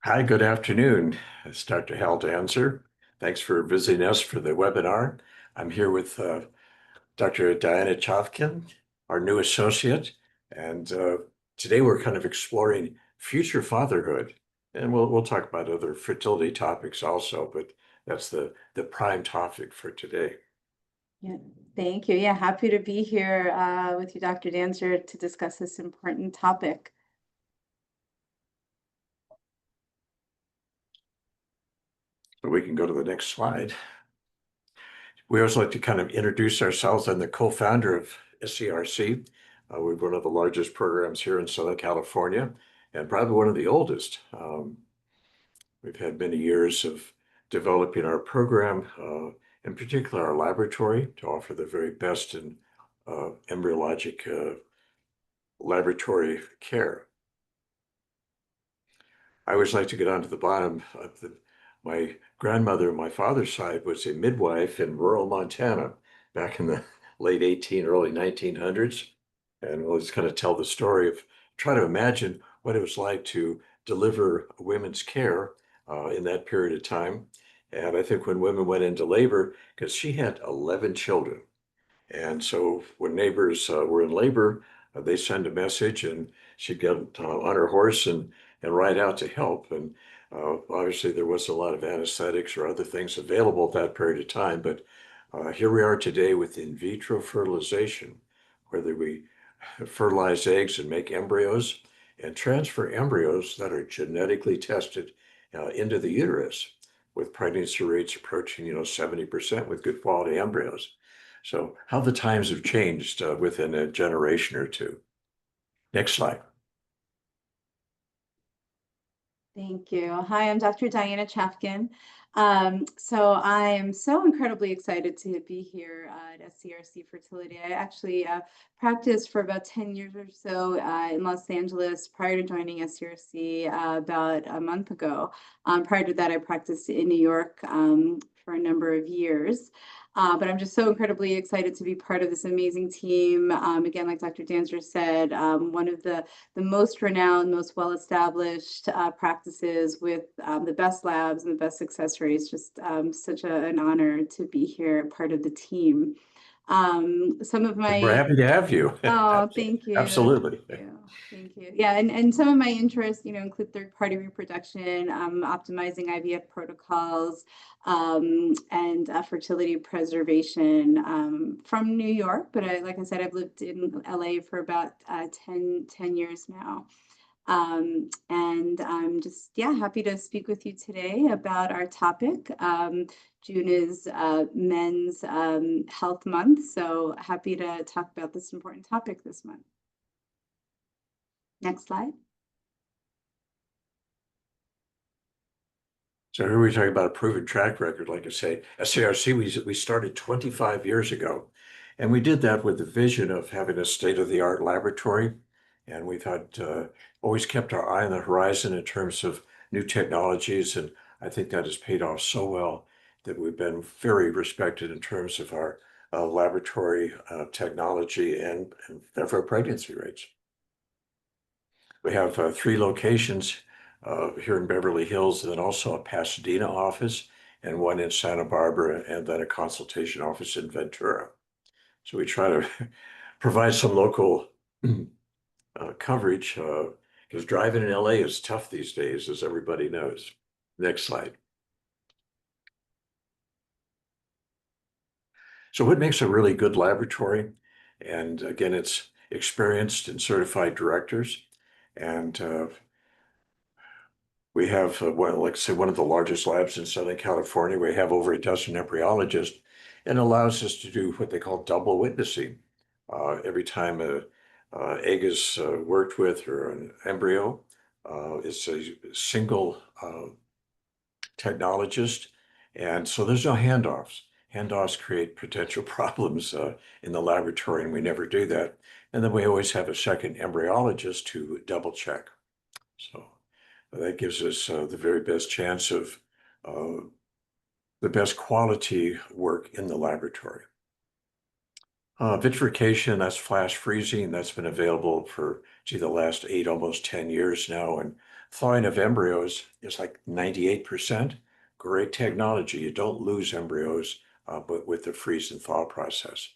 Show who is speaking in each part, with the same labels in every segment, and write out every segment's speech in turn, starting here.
Speaker 1: Hi, good afternoon. It's Dr. Hal Danzer. Thanks for visiting us for the webinar. I'm here with Dr. Diana Chavkin, our new associate, and today we're kind of exploring future fatherhood, and we'll talk about other fertility topics also, but that's the prime topic for today.
Speaker 2: Yeah, thank you. Yeah, happy to be here with you, Dr. Danzer, to discuss this important topic.
Speaker 1: So we can go to the next slide. We always like to kind of introduce ourselves. I'm the co-founder of SCRC. We're one of the largest programs here in Southern California and probably one of the oldest. We've had many years of developing our program, in particular our laboratory, to offer the very best in embryologic laboratory care. I always like to get onto the bottom of my grandmother on my father's side was a midwife in rural Montana back in the late early 1900s. And we'll just kind of tell the story of try to imagine what it was like to deliver women's care in that period of time. And I think when women went into labor, because she had 11 children. And so when neighbors were in labor, they send a message and she'd get on her horse and ride out to help. And obviously there was a lot of anesthetics or other things available at that period of time. But here we are today with in vitro fertilization, whether we fertilize eggs and make embryos and transfer embryos that are genetically tested into the uterus with pregnancy rates approaching, 70% with good quality embryos. So how the times have changed within a generation or two. Next slide.
Speaker 2: Thank you. Hi, I'm Dr. Diana Chavkin. So I am so incredibly excited to be here at SCRC Fertility. I actually practiced for about 10 years or so in Los Angeles prior to joining SCRC about a month ago. Prior to that, I practiced in New York for a number of years. But I'm just so incredibly excited to be part of this amazing team. Again, like Dr. Danzer said, one of the most renowned, most well-established practices with the best labs and the best success rates. Just such an honor to be here, part of the team. Some of
Speaker 1: We're
Speaker 2: my
Speaker 1: happy to have you.
Speaker 2: Oh, thank you.
Speaker 1: Absolutely.
Speaker 2: Thank you. Yeah, and some of my interests, include third-party reproduction, optimizing IVF protocols, and fertility preservation from New York. But like I said, I've lived in LA for about 10 years now. And I'm just, happy to speak with you today about our topic. June is Men's Health Month, so happy to talk about this important topic this month. Next slide.
Speaker 1: So here we're talking about a proven track record. Like I say, SCRC, we started 25 years ago, and we did that with the vision of having a state-of-the-art laboratory. And we've had always kept our eye on the horizon in terms of new technologies. And I think that has paid off so well that we've been very respected in terms of our laboratory technology and therefore pregnancy rates. We have 3 locations here in Beverly Hills, and then also a Pasadena office, and one in Santa Barbara, and then a consultation office in Ventura. So we try to provide some local coverage because driving in LA is tough these days, as everybody knows. Next slide. So what makes a really good laboratory? And again, it's experienced and certified directors. And we have, like I say, one of the largest labs in Southern California. We have over a dozen embryologists and allows us to do what they call double witnessing. Every time a egg is worked with or an embryo, it's a single technologist. And so there's no handoffs. Handoffs create potential problems in the laboratory, and we never do that. And then we always have a second embryologist to double check. So that gives us the very best chance of the best quality work in the laboratory. Vitrification, that's flash freezing. That's been available for, the last 8, almost 10 years now. And thawing of embryos is like 98%. Great technology. You don't lose embryos, but with the freeze and thaw process.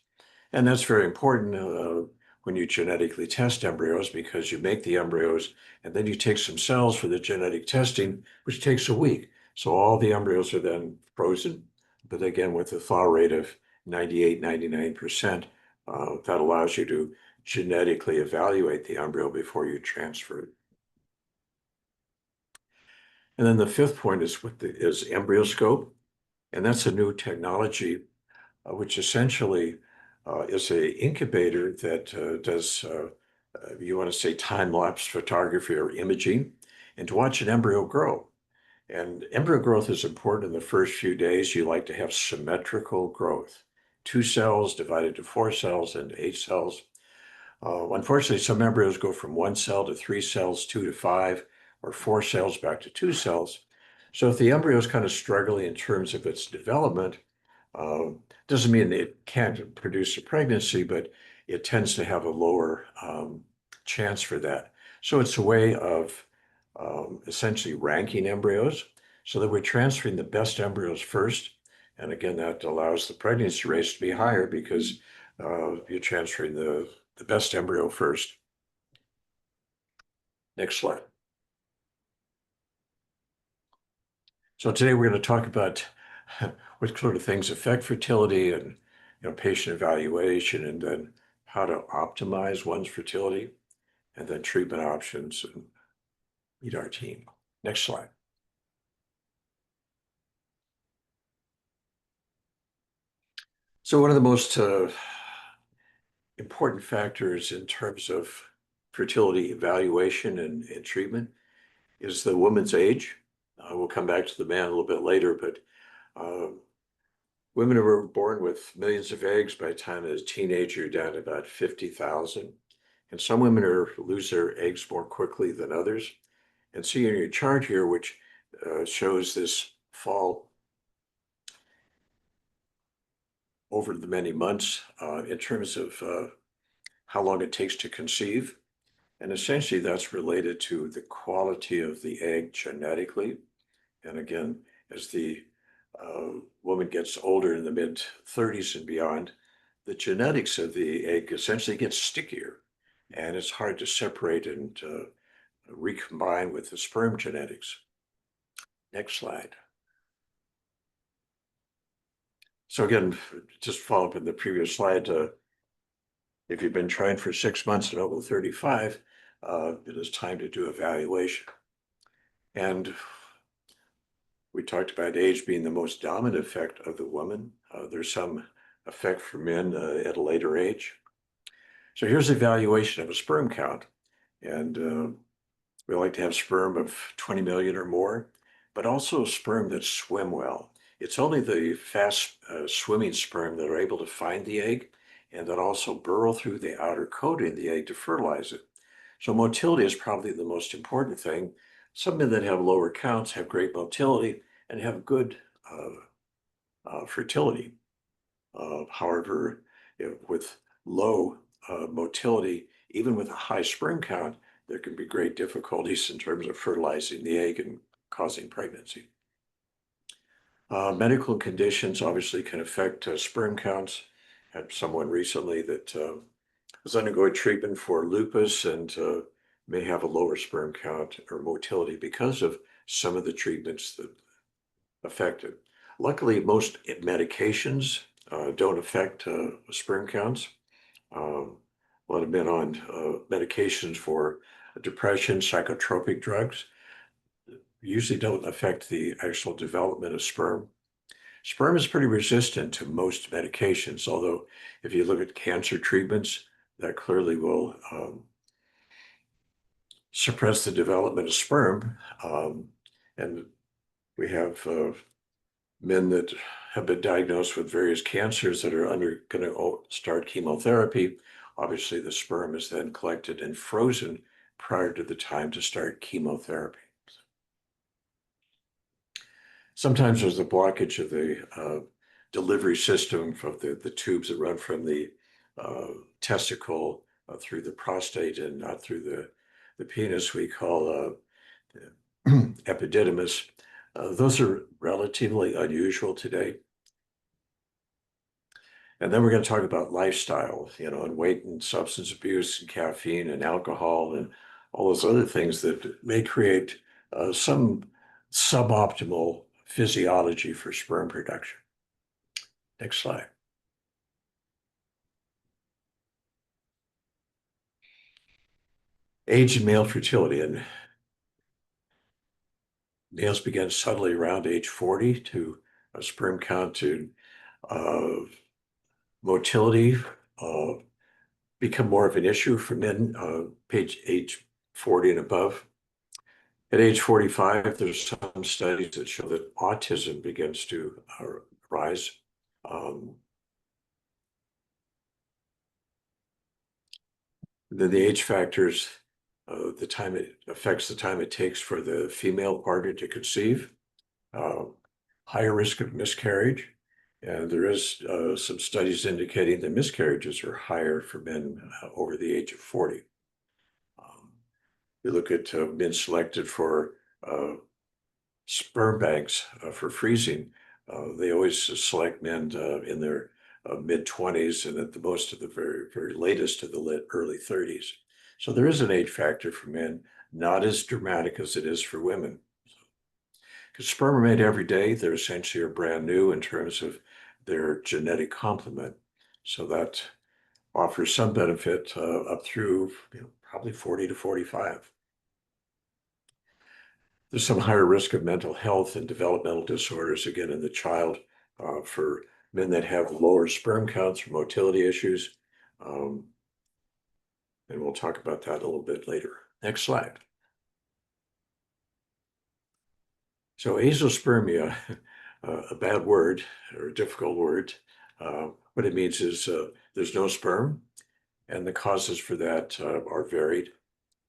Speaker 1: And that's very important when you genetically test embryos, because you make the embryos and then you take some cells for the genetic testing, which takes a week. So all the embryos are then frozen, but again, with a thaw rate of 98, 99%, that allows you to genetically evaluate the embryo before you transfer it. And then the fifth point is is EmbryoScope, and that's a new technology which essentially is a incubator that does, you want to say, time-lapse photography or imaging, and to watch an embryo grow. And embryo growth is important in the first few days. You like to have symmetrical growth, 2 cells divided to 4 cells and 8 cells. Unfortunately, some embryos go from 1 cell to 3 cells, 2 to 5, or 4 cells back to 2 cells. So if the embryo is kind of struggling in terms of its development, doesn't mean it can't produce a pregnancy, but it tends to have a lower chance for that. So it's a way of essentially ranking embryos so that we're transferring the best embryos first. And again, that allows the pregnancy rates to be higher because you're transferring the best embryo first. Next slide. So today we're going to talk about what sort of things affect fertility and patient evaluation, and then how to optimize one's fertility, and then treatment options, and meet our team. Next slide. So one of the most important factors in terms of fertility evaluation and treatment is the woman's age. We'll come back to the man a little bit later, but women who are born with millions of eggs, by the time they're a teenager, you're down to about 50,000. And some women lose their eggs more quickly than others. And see in your chart here, which shows this fall over the many months in terms of how long it takes to conceive. And essentially that's related to the quality of the egg genetically. And again, as the woman gets older, in the mid-30s and beyond, the genetics of the egg essentially gets stickier, and it's hard to separate and recombine with the sperm genetics. Next slide. So again, just follow up in the previous slide, if you've been trying for 6 months and over 35, it is time to do evaluation. And we talked about age being the most dominant effect of the woman. There's some effect for men at a later age. So here's evaluation of a sperm count. And we like to have sperm of 20 million or more, but also sperm that swim well. It's only the fast swimming sperm that are able to find the egg and that also burrow through the outer coating of the egg to fertilize it. So motility is probably the most important thing. Some men that have lower counts have great motility and have good fertility. However, with low motility, even with a high sperm count, there can be great difficulties in terms of fertilizing the egg and causing pregnancy. Medical conditions obviously can affect sperm counts. I had someone recently that was undergoing treatment for lupus and may have a lower sperm count or motility because of some of the treatments that affect it. Luckily, most medications don't affect sperm counts. A lot of men on medications for depression, psychotropic drugs, usually don't affect the actual development of sperm. Sperm is pretty resistant to most medications, although if you look at cancer treatments, that clearly will suppress the development of sperm. And we have men that have been diagnosed with various cancers that are going to start chemotherapy. Obviously, the sperm is then collected and frozen prior to the time to start chemotherapy. Sometimes there's a blockage of the delivery system of the tubes that run from the testicle through the prostate and not through the penis. We call epididymis. Those are relatively unusual today. And then we're going to talk about lifestyle, and weight and substance abuse and caffeine and alcohol and all those other things that may create some suboptimal physiology for sperm production. Next slide. Age and male fertility. And males begin subtly around age 40 to sperm count to uh, motility become more of an issue for men age 40 and above. At age 45, there's some studies that show that autism begins to rise. Um, then the age factors, the time it affects the time it takes for the female partner to conceive, uh, higher risk of miscarriage. And there is some studies indicating that miscarriages are higher for men over the age of 40. You look at men selected for sperm banks for freezing. They always select men in their mid-20s and at the most of the very, very latest of the early 30s. So there is an age factor for men, not as dramatic as it is for women. Because sperm are made every day, they're essentially are brand new in terms of their genetic complement. So that offers some benefit up through probably 40 to 45. There's some higher risk of mental health and developmental disorders, again, in the child for men that have lower sperm counts or motility issues. And we'll talk about that a little bit later. Next slide. So azoospermia, a bad word or a difficult word. What it means is there's no sperm, and the causes for that are varied.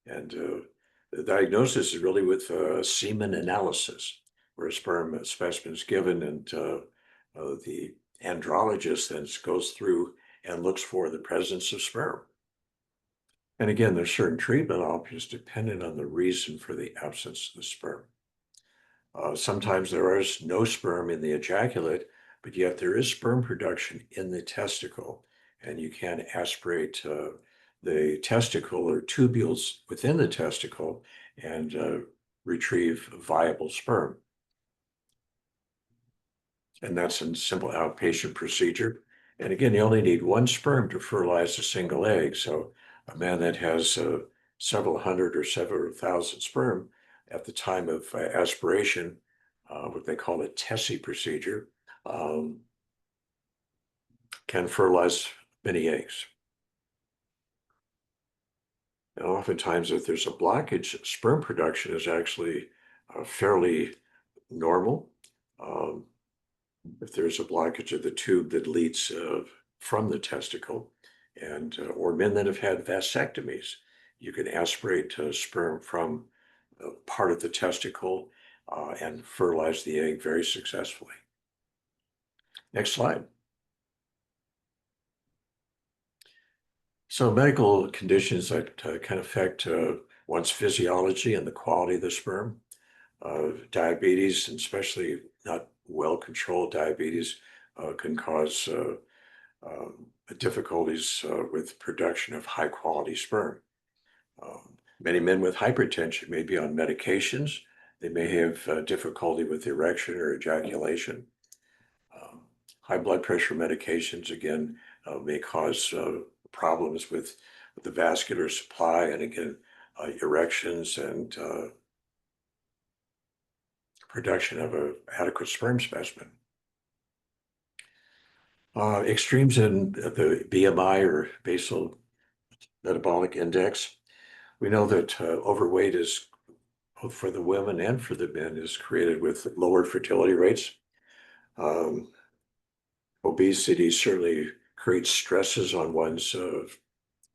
Speaker 1: And the diagnosis is really with semen analysis, where a sperm specimen is given and the andrologist then goes through and looks for the presence of sperm. And again, there's certain treatment options dependent on the reason for the absence of the sperm. Sometimes there is no sperm in the ejaculate, but yet there is sperm production in the testicle, and you can aspirate the testicle or tubules within the testicle and retrieve viable sperm. And that's a simple outpatient procedure. And again, you only need one sperm to fertilize a single egg. So a man that has several hundred or several thousand sperm at the time of aspiration, what they call a Tessie procedure, can fertilize many eggs. And oftentimes, if there's a blockage, sperm production is actually fairly normal. If there's a blockage of the tube that leads from the testicle, and or men that have had vasectomies, you can aspirate sperm from part of the testicle and fertilize the egg very successfully. Next slide. So medical conditions that can affect one's physiology and the quality of the sperm. Diabetes, and especially not well-controlled diabetes, can cause difficulties with production of high-quality sperm. Many men with hypertension may be on medications. They may have difficulty with erection or ejaculation. High blood pressure medications, again, may cause problems with the vascular supply and, again, erections and production of an adequate sperm specimen. Extremes in the BMI or basal metabolic index. We know that overweight is, both for the women and for the men, is created with lower fertility rates. Obesity certainly creates stresses on one's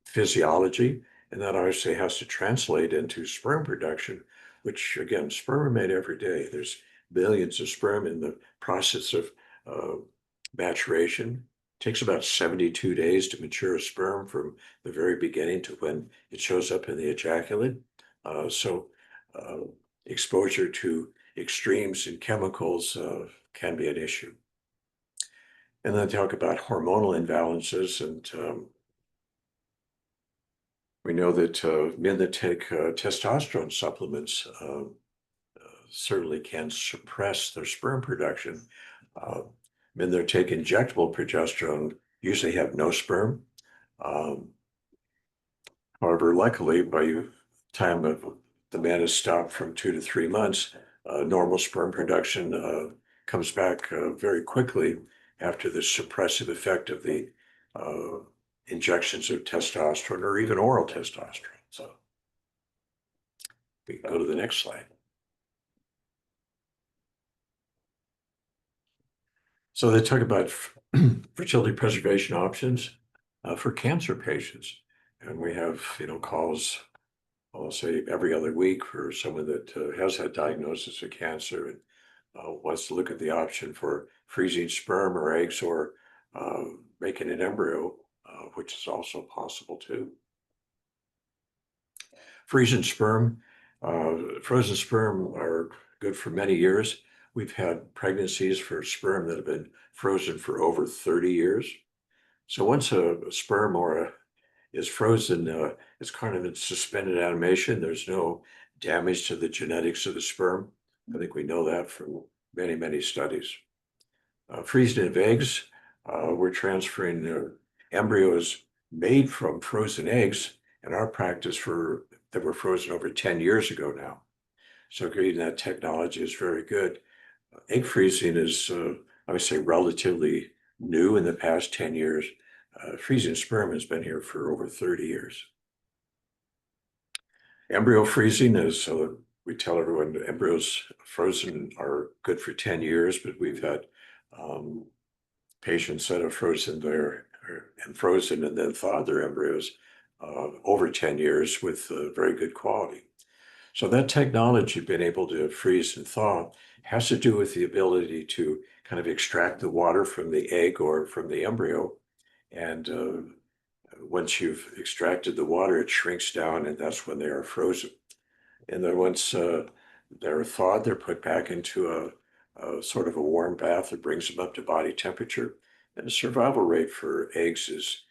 Speaker 1: physiology, and that obviously has to translate into sperm production, which, again, sperm are made every day. There's billions of sperm in the process of maturation. It takes about 72 days to mature a sperm from the very beginning to when it shows up in the ejaculate. So exposure to extremes in chemicals can be an issue. And then talk about hormonal imbalances. And we know that men that take testosterone supplements certainly can suppress their sperm production. Uh, Men that take injectable progesterone usually have no sperm. Um, However, luckily, by the time of the man is stopped from 2 to 3 months, normal sperm production comes back very quickly after the suppressive effect of the uh, injections of testosterone or even oral testosterone. So we can go to the next slide. So they talk about fertility preservation options for cancer patients. And we have, calls, I'll say every other week for someone that has had diagnosis of cancer and wants to look at the option for freezing sperm or eggs or making an embryo, which is also possible too. Freezing sperm, frozen sperm are good for many years. We've had pregnancies for sperm that have been frozen for over 30 years. So once a sperm is frozen, it's kind of in suspended animation. There's no damage to the genetics of the sperm. I think we know that from many, many studies. Freezing of eggs, we're transferring embryos made from frozen eggs in our practice that were frozen over 10 years ago now. So creating that technology is very good. Egg freezing is, I would say, relatively new in the past 10 years. Freezing sperm has been here for over 30 years. Embryo freezing is, we tell everyone embryos frozen are good for 10 years, but we've had patients that have frozen and then thawed their embryos over 10 years with very good quality. So that technology, being able to freeze and thaw, has to do with the ability to kind of extract the water from the egg or from the embryo. And once you've extracted the water, it shrinks down, and that's when they are frozen. And then once they're thawed, they're put back into a sort of a warm bath that brings them up to body temperature. And the survival rate for eggs is,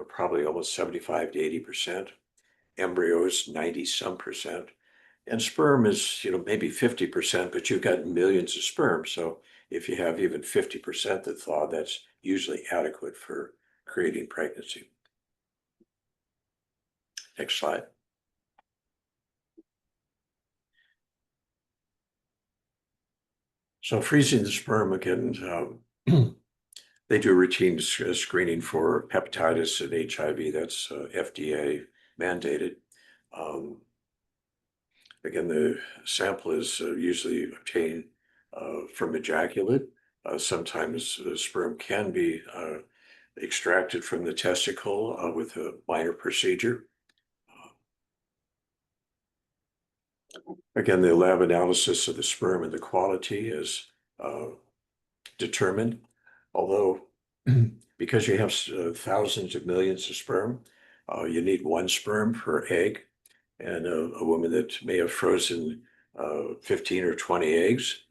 Speaker 1: probably almost 75 to 80%. Embryos, 90 some percent. And sperm is, maybe 50%, but you've got millions of sperm. So if you have even 50% that thaw, that's usually adequate for creating pregnancy. Next slide. So freezing the sperm again, they do routine screening for hepatitis and HIV. That's FDA mandated. Again, the sample is usually obtained from ejaculate. Sometimes the sperm can be extracted from the testicle with a minor procedure. Again, the lab analysis of the sperm and the quality is determined, although because you have thousands of millions of sperm, you need one sperm per egg. And a woman that may have frozen 15 or 20 eggs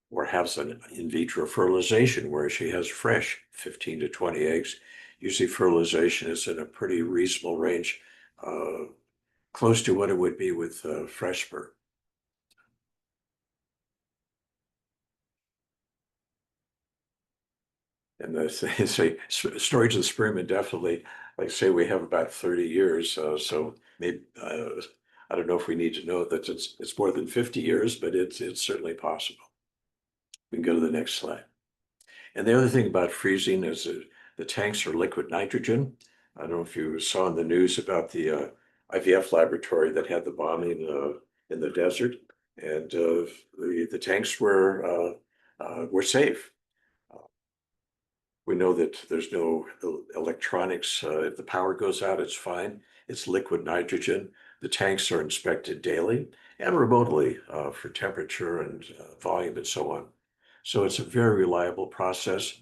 Speaker 1: or has an in vitro fertilization where she has fresh 15 to 20 eggs, usually fertilization is in a pretty reasonable range, close to what it would be with fresh sperm. And say storage of the sperm indefinitely, like say we have about 30 years. So maybe I don't know if we need to know that it's more than 50 years, but it's certainly possible. We can go to the next slide. And the other thing about freezing is that the tanks are liquid nitrogen. I don't know if you saw in the news about the IVF laboratory that had the bombing in the desert, and the tanks were safe. We know that there's no electronics. If the power goes out, it's fine. It's liquid nitrogen. The tanks are inspected daily and remotely for temperature and volume and so on. So it's a very reliable process.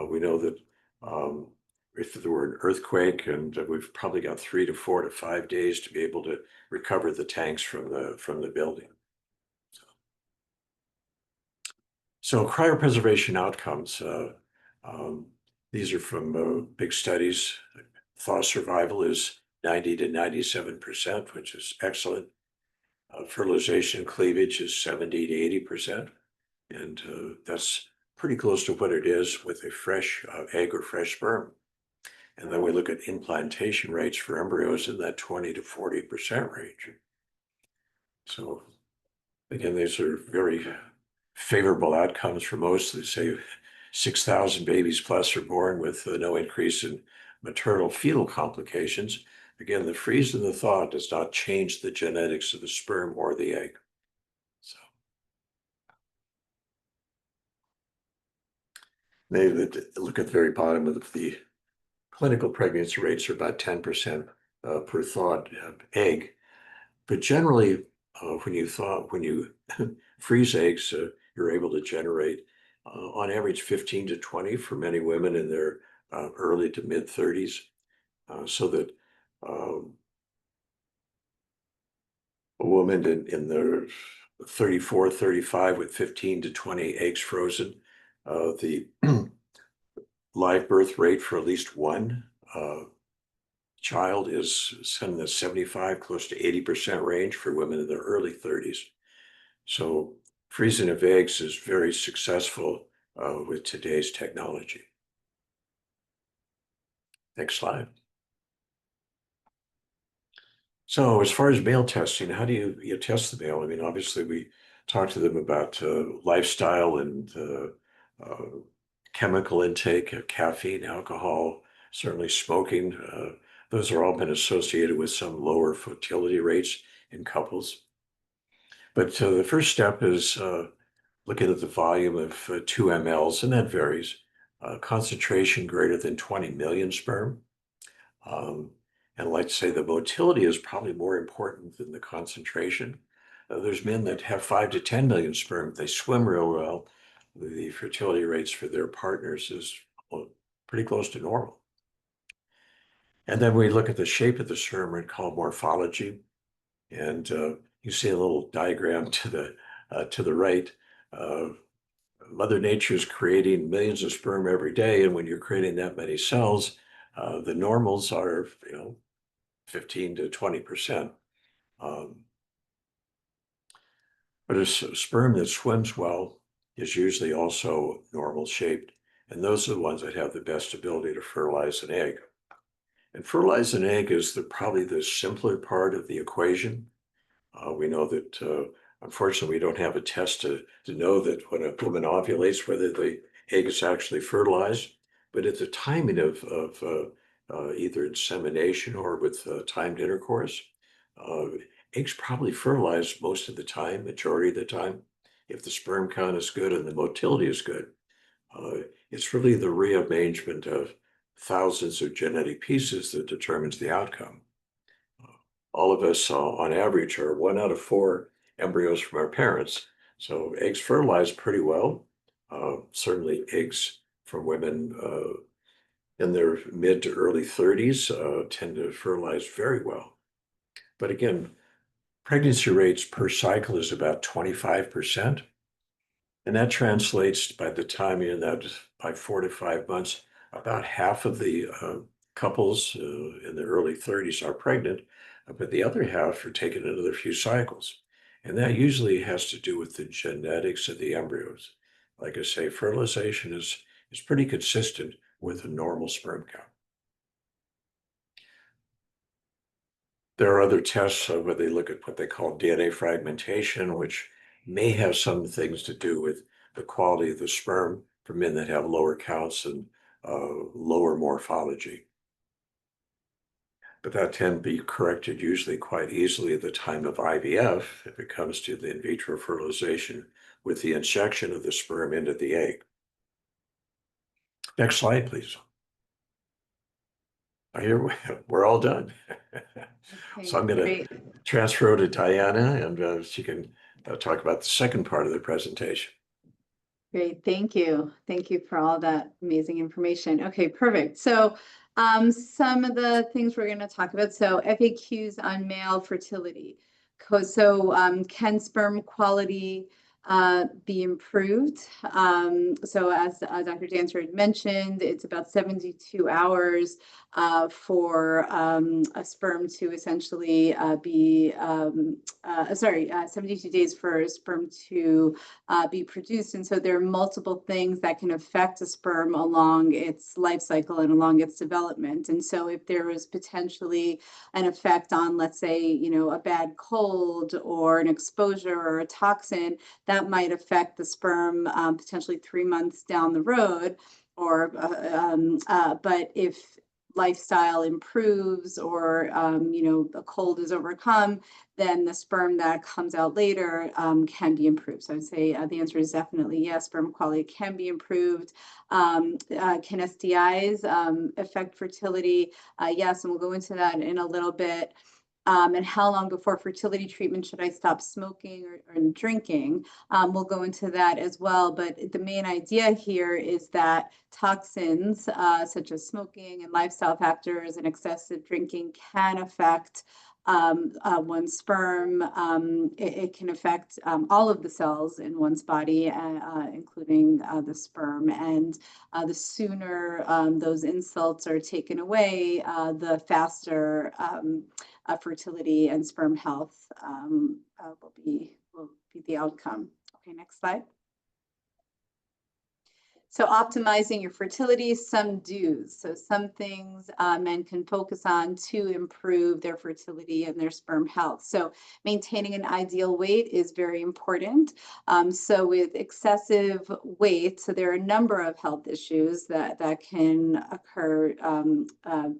Speaker 1: We know that if there were an earthquake, and we've probably got 3 to 4 to 5 days to be able to recover the tanks from the building. So cryopreservation outcomes, these are from big studies. Thaw survival is 90 to 97%, which is excellent. Fertilization cleavage is 70 to 80%. And that's pretty close to what it is with a fresh egg or fresh sperm. And then we look at implantation rates for embryos in that 20 to 40% range. So again, these are very favorable outcomes for most. They say 6,000 babies plus are born with no increase in maternal fetal complications. Again, the freeze and the thaw does not change the genetics of the sperm or the egg. So they look at the very bottom of the clinical pregnancy rates are about 10% per thawed egg. But generally, when you freeze eggs, you're able to generate on average 15 to 20 for many women in their early to mid 30s. So that a woman in their 34, 35 with 15 to 20 eggs frozen, the live birth rate for at least one child is in the 75, close to 80% range for women in their early 30s. So freezing of eggs is very successful with today's technology. Next slide. So as far as male testing, how do you test the male? I mean, obviously we talk to them about lifestyle and chemical intake, caffeine, alcohol, certainly smoking. Those are all been associated with some lower fertility rates in couples. But the first step is looking at the volume of 2 mLs, and that varies. Concentration greater than 20 million sperm. And I'd like to say the motility is probably more important than the concentration. There's men that have 5 to 10 million sperm. They swim real well. The fertility rates for their partners is pretty close to normal. And then we look at the shape of the sperm and call morphology. And you see a little diagram to the right. Mother Nature is creating millions of sperm every day, and when you're creating that many cells, the normals are 15 to 20%. But a sperm that swims well is usually also normal shaped, and those are the ones that have the best ability to fertilize an egg. And fertilize an egg is probably the simpler part of the equation. We know that, unfortunately, we don't have a test to know that when a woman ovulates, whether the egg is actually fertilized. But at the timing of either insemination or with timed intercourse, eggs probably fertilize most of the time, majority of the time, if the sperm count is good and the motility is good. It's really the rearrangement of thousands of genetic pieces that determines the outcome. All of us, on average, are 1 out of 4 embryos from our parents. So eggs fertilize pretty well. Certainly eggs from women in their mid to early 30s tend to fertilize very well. But again, pregnancy rates per cycle is about 25%. And that translates by the time you're in that, by 4 to 5 months, about half of the couples in the early 30s are pregnant, but the other half are taking another few cycles. And that usually has to do with the genetics of the embryos. Like I say, fertilization is pretty consistent with a normal sperm count. There are other tests where they look at what they call DNA fragmentation, which may have some things to do with the quality of the sperm for men that have lower counts and lower morphology. But that can be corrected usually quite easily at the time of IVF if it comes to the in vitro fertilization with the injection of the sperm into the egg. Next slide, please. Here we're all done.
Speaker 2: Okay,
Speaker 1: So I'm going
Speaker 2: great.
Speaker 1: to transfer to Diana, and she can talk about the second part of the presentation.
Speaker 2: Great, thank you. Thank you for all that amazing information. Okay, perfect. So some of the things we're going to talk about. So FAQs on male fertility. So can sperm quality be improved. So as Dr. Danzer had mentioned, it's about 72 hours for a sperm to essentially 72 days for a sperm to be produced. And so there are multiple things that can affect a sperm along its life cycle and along its development. And so if there was potentially an effect on, let's say, a bad cold or an exposure or a toxin, that might affect the sperm potentially 3 months down the road. But if lifestyle improves or the cold is overcome, then the sperm that comes out later can be improved. So I'd say the answer is definitely yes. Sperm quality can be improved. Can STIs affect fertility? Yes, and we'll go into that in a little bit. And how long before fertility treatment should I stop smoking or drinking? We'll go into that as well. But the main idea here is that toxins such as smoking and lifestyle factors and excessive drinking can affect one's sperm. It can affect all of the cells in one's body, including the sperm. And the sooner those insults are taken away, the faster fertility and sperm health will be the outcome. Okay, next slide. So optimizing your fertility, some do's. So some things men can focus on to improve their fertility and their sperm health. So maintaining an ideal weight is very important. So with excessive weight, so there are a number of health issues that can occur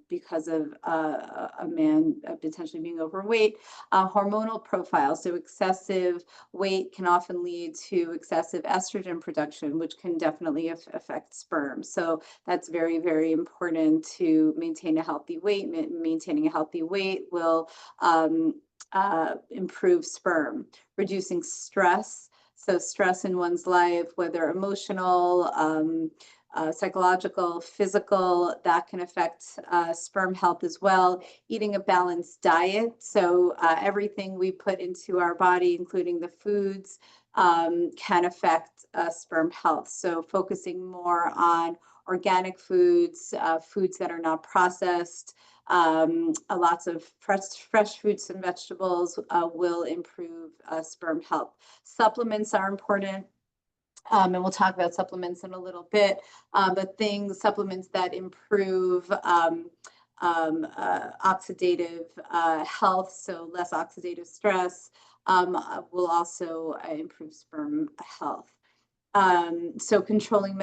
Speaker 2: because of a man potentially being overweight. Hormonal profile, so excessive weight can often lead to excessive estrogen production, which can definitely affect sperm. So that's very, very important to maintain a healthy weight. Maintaining a healthy weight will improve sperm. Reducing stress. So stress in one's life, whether emotional, psychological, physical, that can affect sperm health as well. Eating a balanced diet. So everything we put into our body, including the foods, can affect sperm health. So focusing more on organic foods, foods that are not processed, lots of fresh fruits and vegetables will improve sperm health. Supplements are important. And we'll talk about supplements in a little bit, but supplements that improve oxidative health, so less oxidative stress, will also improve sperm health. So controlling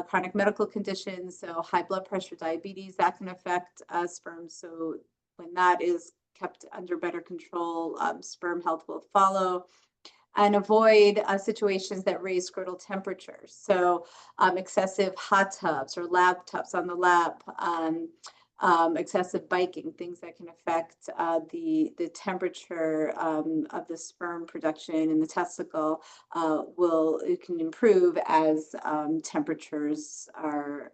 Speaker 2: chronic medical conditions, so high blood pressure, diabetes, that can affect sperm. So when that is kept under better control, sperm health will follow. And avoid situations that raise scrotal temperatures. So excessive hot tubs or lap tubs on the lap, excessive biking, things that can affect the temperature of the sperm production in the testicle it can improve as temperatures are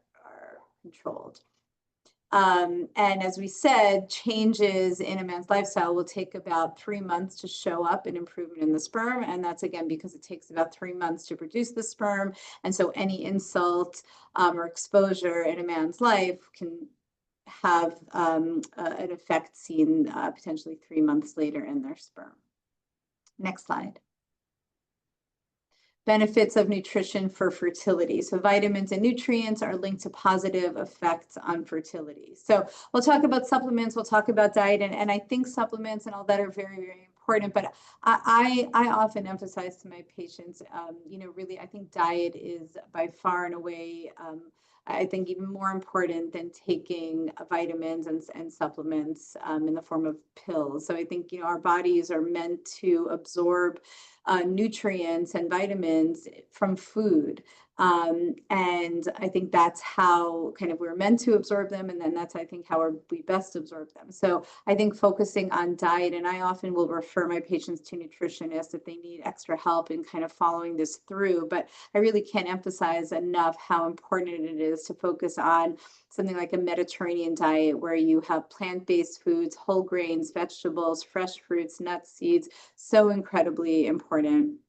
Speaker 2: controlled. And as we said, changes in a man's lifestyle will take about 3 months to show up an improvement in the sperm. And that's again because it takes about 3 months to produce the sperm. And so any insult or exposure in a man's life can have an effect seen potentially 3 months later in their sperm. Next slide. Benefits of nutrition for fertility. So vitamins and nutrients are linked to positive effects on fertility. So we'll talk about supplements, we'll talk about diet, and I think supplements and all that are very, very important, but I often emphasize to my patients, really, I think diet is by far and away, I think even more important than taking vitamins and supplements in the form of pills. So I think, our bodies are meant to absorb nutrients and vitamins from food. And I think that's how kind of we're meant to absorb them. And then that's, I think, how we best absorb them. So I think focusing on diet, and I often will refer my patients to nutritionists if they need extra help in kind of following this through. But I really can't emphasize enough how important it is to focus on something like a Mediterranean diet where you have plant-based foods, whole grains, vegetables, fresh fruits, nuts, seeds, so incredibly important.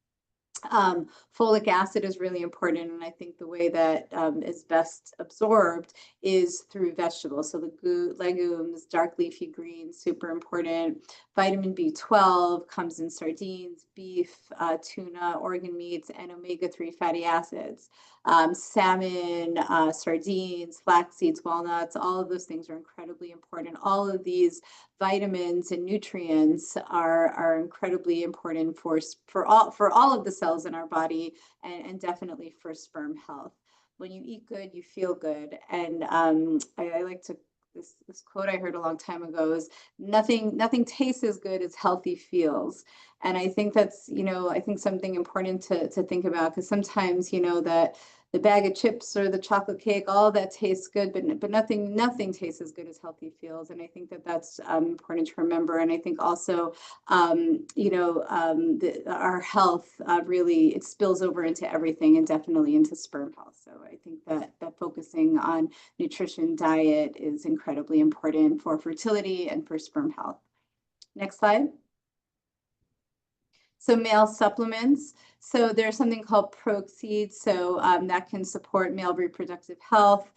Speaker 2: Folic acid is really important, and I think the way that is best absorbed is through vegetables. So the legumes, dark leafy greens, super important. Vitamin B12 comes in sardines, beef, tuna, organ meats, and omega-3 fatty acids. Salmon, sardines, flax seeds, walnuts, all of those things are incredibly important. All of these vitamins and nutrients are incredibly important for all of the cells in our body, and definitely for sperm health. When you eat good, you feel good. And I like to this quote I heard a long time ago is nothing tastes as good as healthy feels. And I think that's, I think something important to think about, because sometimes, that the bag of chips or the chocolate cake, all that tastes good, but nothing tastes as good as healthy feels. And I think that that's important to remember. And I think also, our health really, it spills over into everything, and definitely into sperm health. So I think that focusing on nutrition, diet is incredibly important for fertility and for sperm health. Next slide. So male supplements. So there's something called Proxeed. So that can support male reproductive health.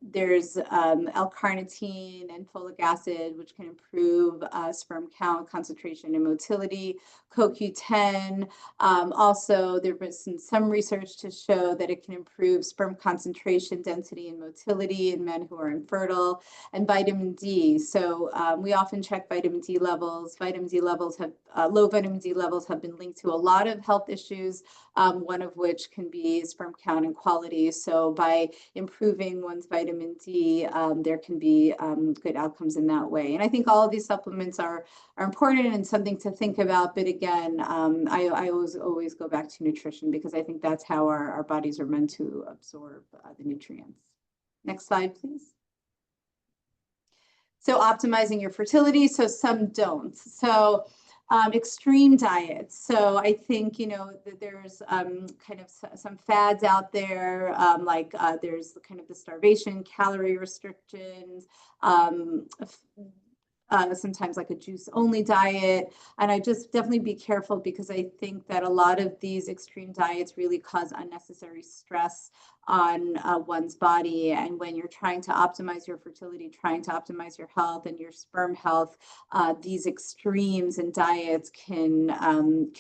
Speaker 2: There's L-carnitine and folic acid, which can improve sperm count, concentration, and motility. CoQ10. Also, there was some research to show that it can improve sperm concentration, density, and motility in men who are infertile. And vitamin D. So we often check vitamin D levels. Low vitamin D levels have been linked to a lot of health issues, one of which can be sperm count and quality. So by improving one's vitamin D, there can be good outcomes in that way. And I think all of these supplements are important and something to think about. But again, I always go back to nutrition, because I think that's how our bodies are meant to absorb the nutrients. Next slide, please. So optimizing your fertility. So some don't. So extreme diets. So I think, that there's kind of some fads out there, like there's kind of the starvation, calorie restrictions, sometimes like a juice only diet. And I just definitely be careful, because I think that a lot of these extreme diets really cause unnecessary stress on one's body. And when you're trying to optimize your fertility, trying to optimize your health and your sperm health, these extremes in diets can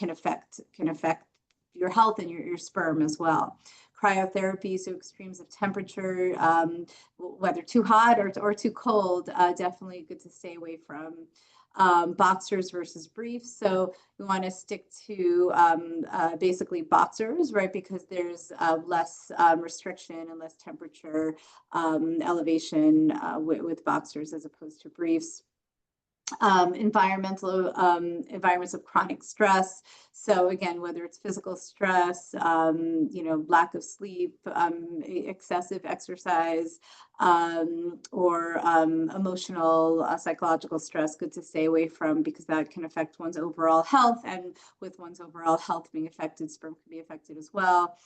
Speaker 2: affect your health and your sperm as well. Cryotherapy, so extremes of temperature, whether too hot or too cold, definitely good to stay away from. Boxers versus briefs. So we want to stick to basically boxers, right? Because there's less restriction and less temperature elevation with boxers as opposed to briefs. Environments of chronic stress. So again, whether it's physical stress, lack of sleep, excessive exercise, or emotional, psychological stress, good to stay away from, because that can affect one's overall health. And with one's overall health being affected, sperm can be affected as well.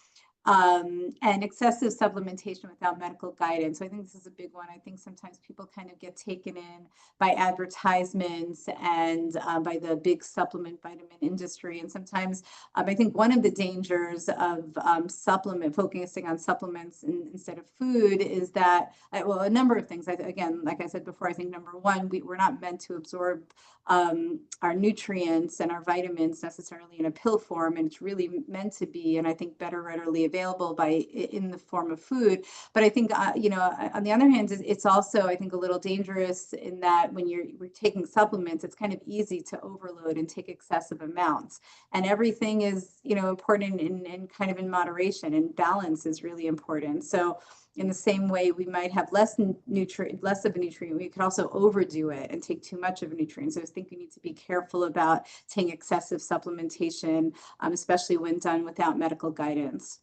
Speaker 2: And excessive supplementation without medical guidance. So I think this is a big one. I think sometimes people kind of get taken in by advertisements and by the big supplement vitamin industry. And sometimes I think one of the dangers of focusing on supplements instead of food is that, a number of things. Again, like I said before, I think number one, we're not meant to absorb our nutrients and our vitamins necessarily in a pill form, and it's really meant to be, and I think better readily available in the form of food. But I think on the other hand, it's also, I think, a little dangerous in that when we're taking supplements, it's kind of easy to overload and take excessive amounts, and everything is important in kind of in moderation, and balance is really important. So in the same way, we might have less of a nutrient, we could also overdo it and take too much of a nutrient. So I think we need to be careful about taking excessive supplementation, especially when done without medical guidance.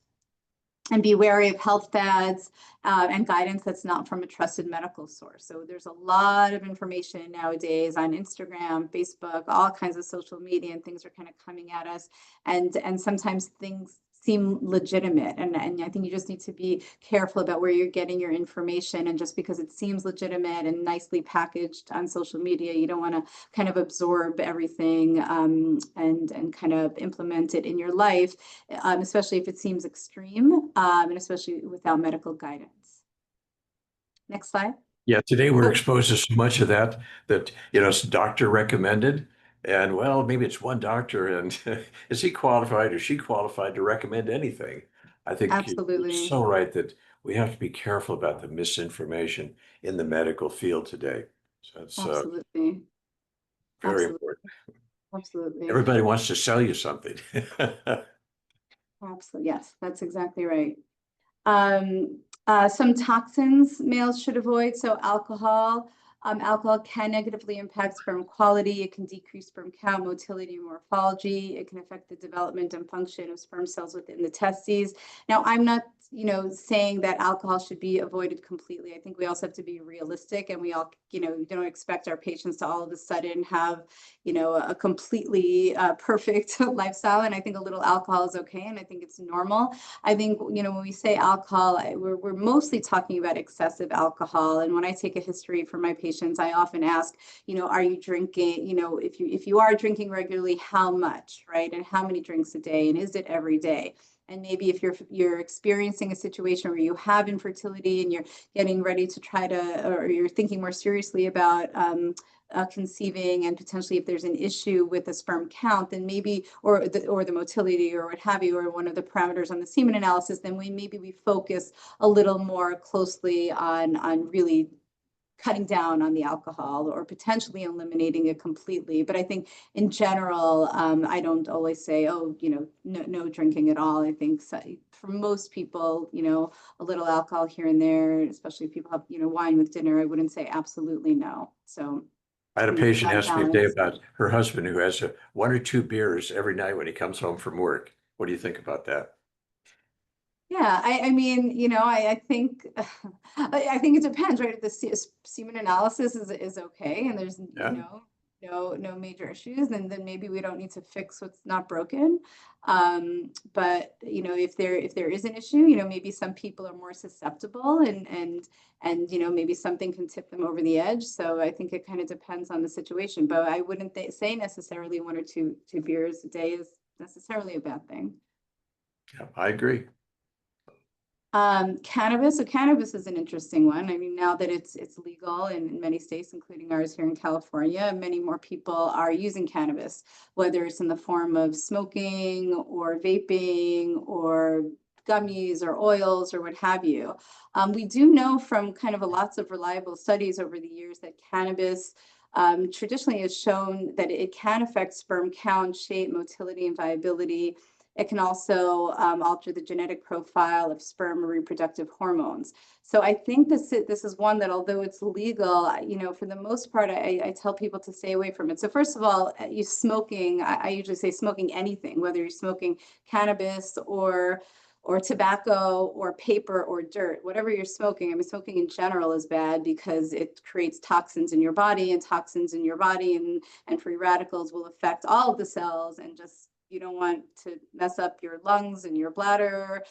Speaker 2: And be wary of health fads and guidance that's not from a trusted medical source. So there's a lot of information nowadays on Instagram, Facebook, all kinds of social media, and things are kind of coming at us. And sometimes seem legitimate. And I think you just need to be careful about where you're getting your information. And just because it seems legitimate and nicely packaged on social media, you don't want to kind of absorb everything and kind of implement it in your life, especially if it seems extreme, and especially without medical guidance. Next slide.
Speaker 1: Yeah, today we're
Speaker 2: Oh,
Speaker 1: exposed to so much of that it's doctor recommended. And well, maybe it's one doctor, and is he qualified or she qualified to recommend anything? I think you're
Speaker 2: absolutely.
Speaker 1: so right that we have to be careful about the misinformation in the medical field today. So it's
Speaker 2: Absolutely.
Speaker 1: very
Speaker 2: Absolutely.
Speaker 1: important.
Speaker 2: Absolutely.
Speaker 1: Everybody wants to sell you something.
Speaker 2: Absolutely. Yes, that's exactly right. Some toxins males should avoid. So alcohol. Alcohol can negatively impact sperm quality. It can decrease sperm count, motility, and morphology. It can affect the development and function of sperm cells within the testes. Now, I'm not, saying that alcohol should be avoided completely. I think we also have to be realistic, and we all, don't expect our patients to all of a sudden have, a completely perfect lifestyle. And I think a little alcohol is okay, and I think it's normal. I think, when we say alcohol, we're mostly talking about excessive alcohol. And when I take a history for my patients, I often ask, are you drinking, if you are drinking regularly, how much, right? And how many drinks a day? And is it every day? And maybe if you're experiencing a situation where you have infertility and you're getting ready to try to, or you're thinking more seriously about conceiving, and potentially if there's an issue with the sperm count, then maybe, or the motility or what have you, or one of the parameters on the semen analysis, then we focus a little more closely on really cutting down on the alcohol or potentially eliminating it completely. But I think in general, I don't always say, oh, no drinking at all. I think for most people, a little alcohol here and there, especially if people have, wine with dinner, I wouldn't say absolutely no. So
Speaker 1: I had a
Speaker 2: I think it's
Speaker 1: patient
Speaker 2: about
Speaker 1: ask me today
Speaker 2: balance.
Speaker 1: about her husband who has one or two beers every night when he comes home from work. What do you think about that?
Speaker 2: Yeah, I mean, I think I think it depends, right? If the semen analysis is okay and there's,
Speaker 1: Yeah.
Speaker 2: no major issues, then maybe we don't need to fix what's not broken. But if there is an issue, maybe some people are more susceptible, and maybe something can tip them over the edge. So I think it kind of depends on the situation. But I wouldn't say necessarily one or two beers a day is necessarily a bad thing.
Speaker 1: Yeah, I agree.
Speaker 2: Cannabis. So cannabis is an interesting one. I mean, now that it's legal in many states, including ours here in California, many more people are using cannabis, whether it's in the form of smoking or vaping or gummies or oils or what have you. We do know from kind of lots of reliable studies over the years that cannabis traditionally has shown that it can affect sperm count, shape, motility, and viability. It can also alter the genetic profile of sperm or reproductive hormones. So I think this is one that, although it's legal, for the most part, I tell people to stay away from it. So first of all, you smoking, I usually say smoking anything, whether you're smoking cannabis or tobacco or paper or dirt, whatever you're smoking. I mean, smoking in general is bad because it creates toxins in your body, and toxins in your body and free radicals will affect all of the cells, and just you don't want to mess up your lungs and your bladder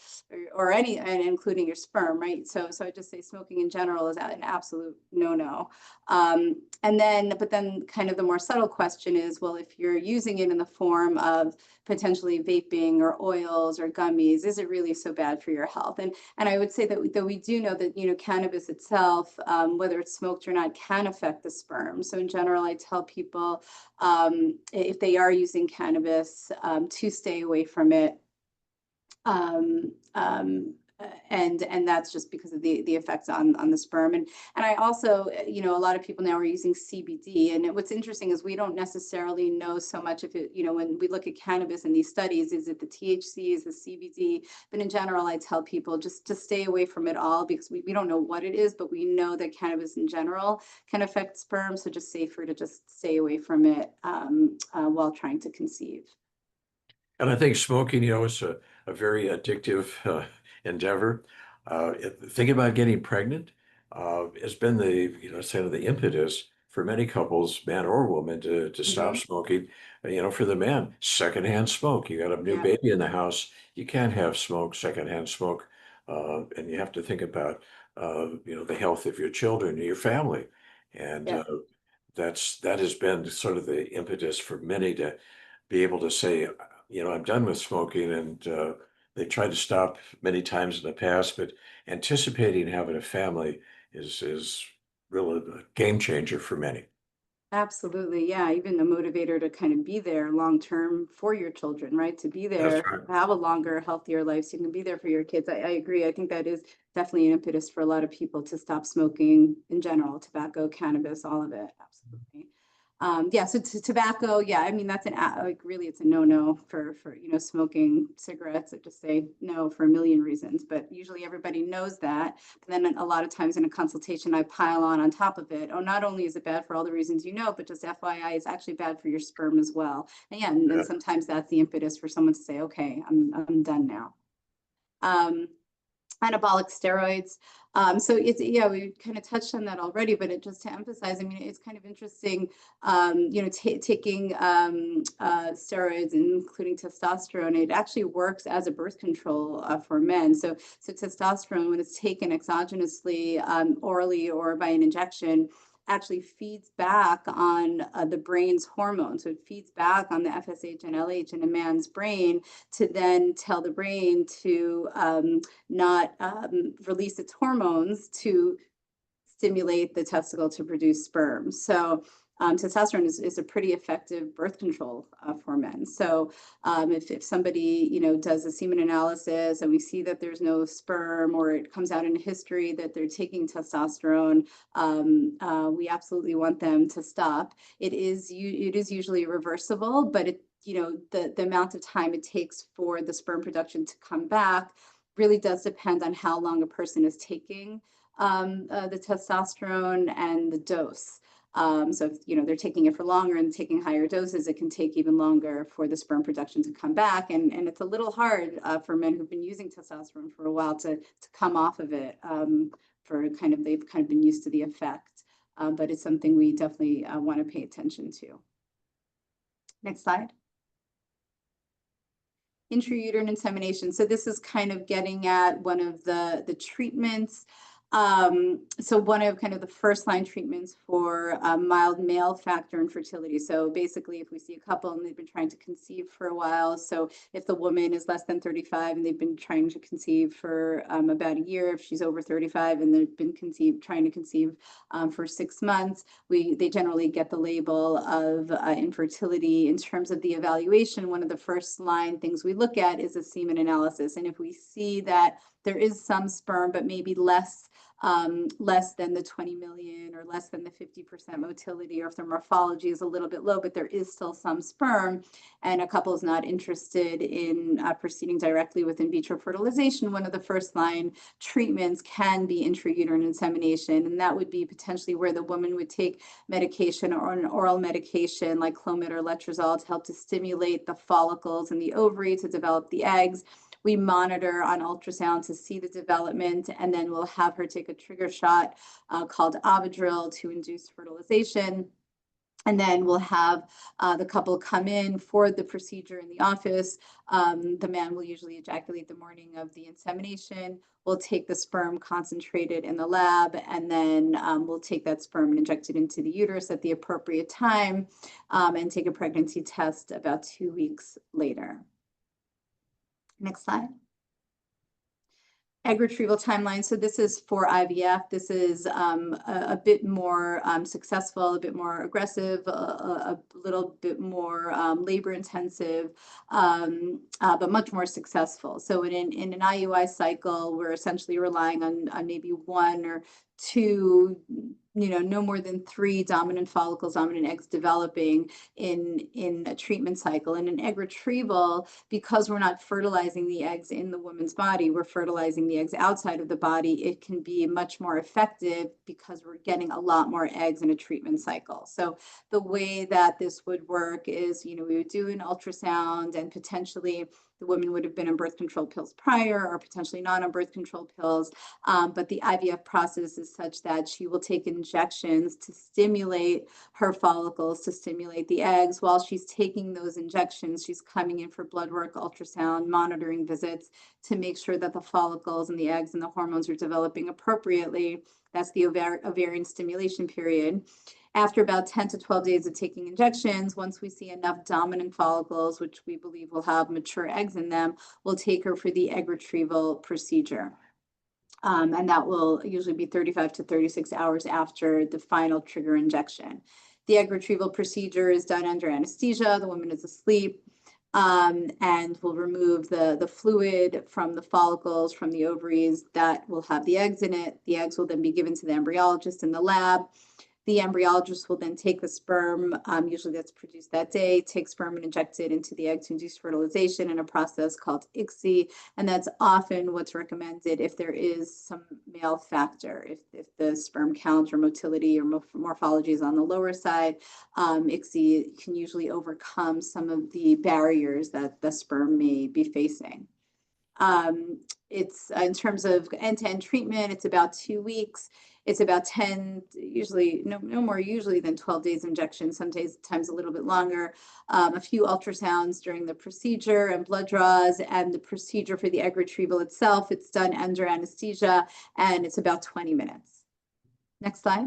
Speaker 2: or any, and including your sperm, right? So I just say smoking in general is an absolute no-no. But then kind of the more subtle question is, well, if you're using it in the form of potentially vaping or oils or gummies, is it really so bad for your health? And I would say that we do know that cannabis itself, whether it's smoked or not, can affect the sperm. So in general, I tell people if they are using cannabis, to stay away from it. Um, um, and that's just because of the effects on the sperm. And I also, a lot of people now are using CBD. And what's interesting is we don't necessarily know so much if it, when we look at cannabis in these studies, is it the THC, is the CBD? But in general, I tell people just to stay away from it all, because we don't know what it is, but we know that cannabis in general can affect sperm. So just safer to just stay away from it while trying to conceive.
Speaker 1: And I think smoking, is a very addictive endeavor. Thinking about getting pregnant has been the, sort of the impetus for many couples, man or woman, to stop
Speaker 2: Mhm.
Speaker 1: smoking. For the man, secondhand smoke. You got a new
Speaker 2: Yeah,
Speaker 1: baby in the house, you can't have smoke, secondhand smoke, and you have to think about the health of your children and your family. And
Speaker 2: yeah.
Speaker 1: that has been sort of the impetus for many to be able to say, I'm done with smoking, and they tried to stop many times in the past, but anticipating having a family is really a game changer for many.
Speaker 2: Absolutely. Yeah. Even a motivator to kind of be there long term for your children, right? To be
Speaker 1: That's
Speaker 2: there,
Speaker 1: right.
Speaker 2: have a longer, healthier life so you can be there for your kids. I agree. I think that is definitely an impetus for a lot of people to stop smoking in general, tobacco, cannabis, all of it. Absolutely. Yeah, so tobacco, yeah, I mean, that's like really, it's a no-no for, smoking cigarettes. I just say no for a million reasons, but usually everybody knows that. And then a lot of times in a consultation, I pile on top of it. Oh, not only is it bad for all the reasons you know, but just FYI, it's actually bad for your sperm as well. And yeah, and
Speaker 1: Yeah.
Speaker 2: sometimes that's the impetus for someone to say, okay, I'm done now. Um, Anabolic steroids. So it's, yeah, we kind of touched on that already, but just to emphasize, I mean, it's kind of interesting, taking steroids, including testosterone. It actually works as a birth control for men. So testosterone, when it's taken exogenously, orally or by an injection, actually feeds back on the brain's hormones. So it feeds back on the FSH and LH in a man's brain to then tell the brain to not release its hormones to stimulate the testicle to produce sperm. So testosterone is a pretty effective birth control for men. So if somebody does a semen analysis and we see that there's no sperm, or it comes out in history that they're taking testosterone, we absolutely want them to stop. It is usually reversible, but the amount of time it takes for the sperm production to come back really does depend on how long a person is taking the testosterone and the dose. So if they're taking it for longer and taking higher doses, it can take even longer for the sperm production to come back. And it's a little hard for men who've been using testosterone for a while to come off of it. They've kind of been used to the effect, but it's something we definitely want to pay attention to. Next slide. Intrauterine insemination. So this is kind of getting at one of the treatments. So one of kind of the first line treatments for mild male factor infertility. So basically, if we see a couple and they've been trying to conceive for a while, so if the woman is less than 35 and they've been trying to conceive for about a year, if she's over 35 and they've been trying to conceive for 6 months, they generally get the label of infertility. In terms of the evaluation, one of the first line things we look at is a semen analysis. And if we see that there is some sperm, but maybe less than the 20 million or less than the 50% motility, or if their morphology is a little bit low, but there is still some sperm, and a couple is not interested in proceeding directly with in vitro fertilization, one of the first line treatments can be intrauterine insemination. And that would be potentially where the woman would take medication or an oral medication like Clomid or Letrozole to help to stimulate the follicles in the ovary to develop the eggs. We monitor on ultrasound to see the development, and then we'll have her take a trigger shot called Avidril to induce fertilization. And then we'll have the couple come in for the procedure in the office. The man will usually ejaculate the morning of the insemination. We'll take the sperm concentrated in the lab, and then we'll take that sperm and inject it into the uterus at the appropriate time, and take a pregnancy test about 2 weeks later. Next slide. Egg retrieval timeline. So this is for IVF. This is a bit more successful, a bit more aggressive, a little bit more labor intensive, but much more successful. So in an IUI cycle, we're essentially relying on maybe one or two, no more than 3 dominant follicles, dominant eggs developing in a treatment cycle. In an egg retrieval, because we're not fertilizing the eggs in the woman's body, we're fertilizing the eggs outside of the body, it can be much more effective because we're getting a lot more eggs in a treatment cycle. So the way that this would work is, we would do an ultrasound, and potentially the woman would have been on birth control pills prior, or potentially not on birth control pills. But the IVF process is such that she will take an injections to stimulate her follicles, to stimulate the eggs. While she's taking those injections, she's coming in for blood work, ultrasound, monitoring visits to make sure that the follicles and the eggs and the hormones are developing appropriately. That's the ovarian stimulation period. After about 10 to 12 days of taking injections, once we see enough dominant follicles, which we believe will have mature eggs in them, we'll take her for the egg retrieval procedure. And that will usually be 35 to 36 hours after the final trigger injection. The egg retrieval procedure is done under anesthesia. The woman is asleep. And we'll remove the fluid from the follicles, from the ovaries that will have the eggs in it. The eggs will then be given to the embryologist in the lab. The embryologist will then take the sperm, usually that's produced that day, take sperm and inject it into the egg to induce fertilization in a process called ICSI. And that's often what's recommended if there is some male factor. If the sperm count or motility or morphology is on the lower side, ICSI can usually overcome some of the barriers that the sperm may be facing. It's in terms of end-to-end treatment, it's about 2 weeks. It's about 10, usually no more usually than 12 days injection, sometimes a little bit longer. A few ultrasounds during the procedure and blood draws, and the procedure for the egg retrieval itself, it's done under anesthesia, and it's about 20 minutes. Next slide.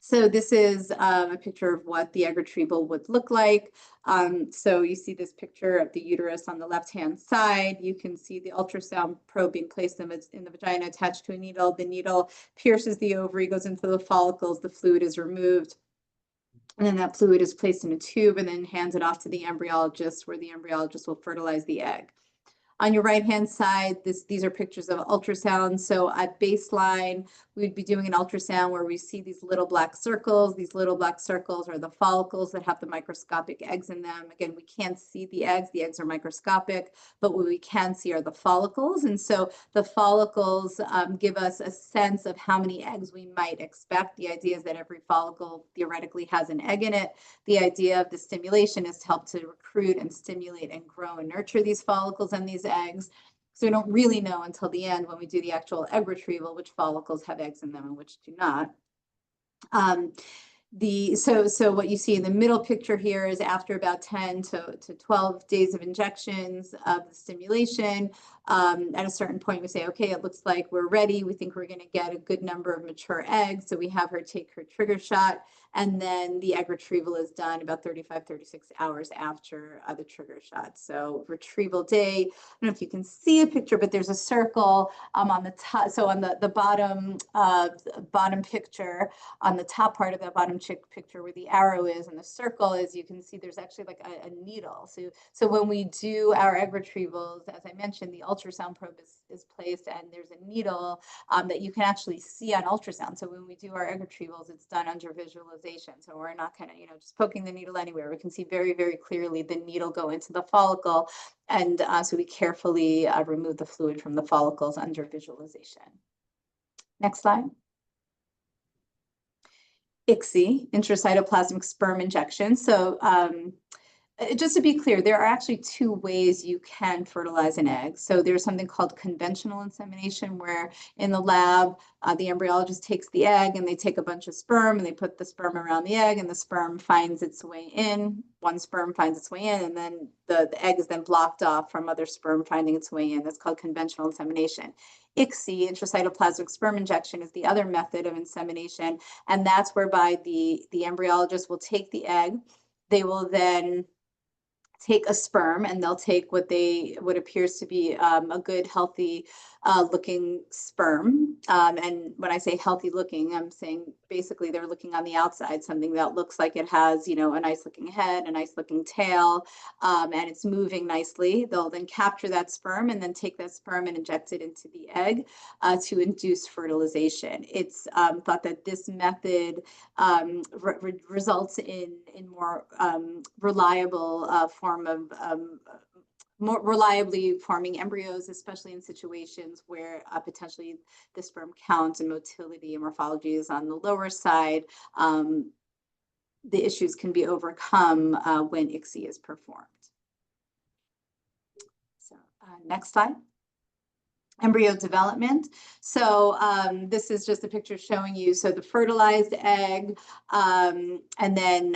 Speaker 2: So this is a picture of what the egg retrieval would look like. So you see this picture of the uterus on the left-hand side. You can see the ultrasound probe being placed in the vagina attached to a needle. The needle pierces the ovary, goes into the follicles, the fluid is removed. And then that fluid is placed in a tube and then handed off to the embryologist, where the embryologist will fertilize the egg. On your right-hand side, these are pictures of ultrasound. So at baseline, we'd be doing an ultrasound where we see these little black circles. These little black circles are the follicles that have the microscopic eggs in them. Again, we can't see the eggs. The eggs are microscopic, but what we can see are the follicles. And so the follicles give us a sense of how many eggs we might expect. The idea is that every follicle theoretically has an egg in it. The idea of the stimulation is to help to recruit and stimulate and grow and nurture these follicles and these eggs. So we don't really know until the end, when we do the actual egg retrieval, which follicles have eggs in them and which do not. So what you see in the middle picture here is after about 10 to 12 days of injections of the stimulation. At a certain point, we say, okay, it looks like we're ready. We think we're going to get a good number of mature eggs. So we have her take her trigger shot, and then the egg retrieval is done about 35, 36 hours after the trigger shot. So retrieval day, I don't know if you can see a picture, but there's a circle on the top. So on the bottom picture, on the top part of that bottom picture where the arrow is and the circle is, you can see there's actually like a needle. So when we do our egg retrievals, as I mentioned, the ultrasound probe is placed, and there's a needle that you can actually see on ultrasound. So when we do our egg retrievals, it's done under visualization. So we're not kind of, just poking the needle anywhere. We can see very, very clearly the needle go into the follicle. And so we carefully remove the fluid from the follicles under visualization. Next slide. ICSI, intracytoplasmic sperm injection. So just to be clear, there are actually 2 ways you can fertilize an egg. So there's something called conventional insemination, where in the lab, the embryologist takes the egg and they take a bunch of sperm and they put the sperm around the egg, and the sperm finds its way in. One sperm finds its way in, and then the egg is then blocked off from other sperm finding its way in. That's called conventional insemination. ICSI, intracytoplasmic sperm injection, is the other method of insemination, and that's whereby the embryologist will take the egg. They will then take a sperm, and they'll take what appears to be a good, healthy looking sperm. And when I say healthy looking, I'm saying basically they're looking on the outside, something that looks like it has, a nice looking head, a nice looking tail, and it's moving nicely. They'll then capture that sperm and then take that sperm and inject it into the egg to induce fertilization. It's thought that this method results in more reliable form of more reliably forming embryos, especially in situations where potentially the sperm count and motility and morphology is on the lower side. The issues can be overcome when ICSI is performed. So next slide. embryo development. So this is just a picture showing you, so the fertilized egg, and then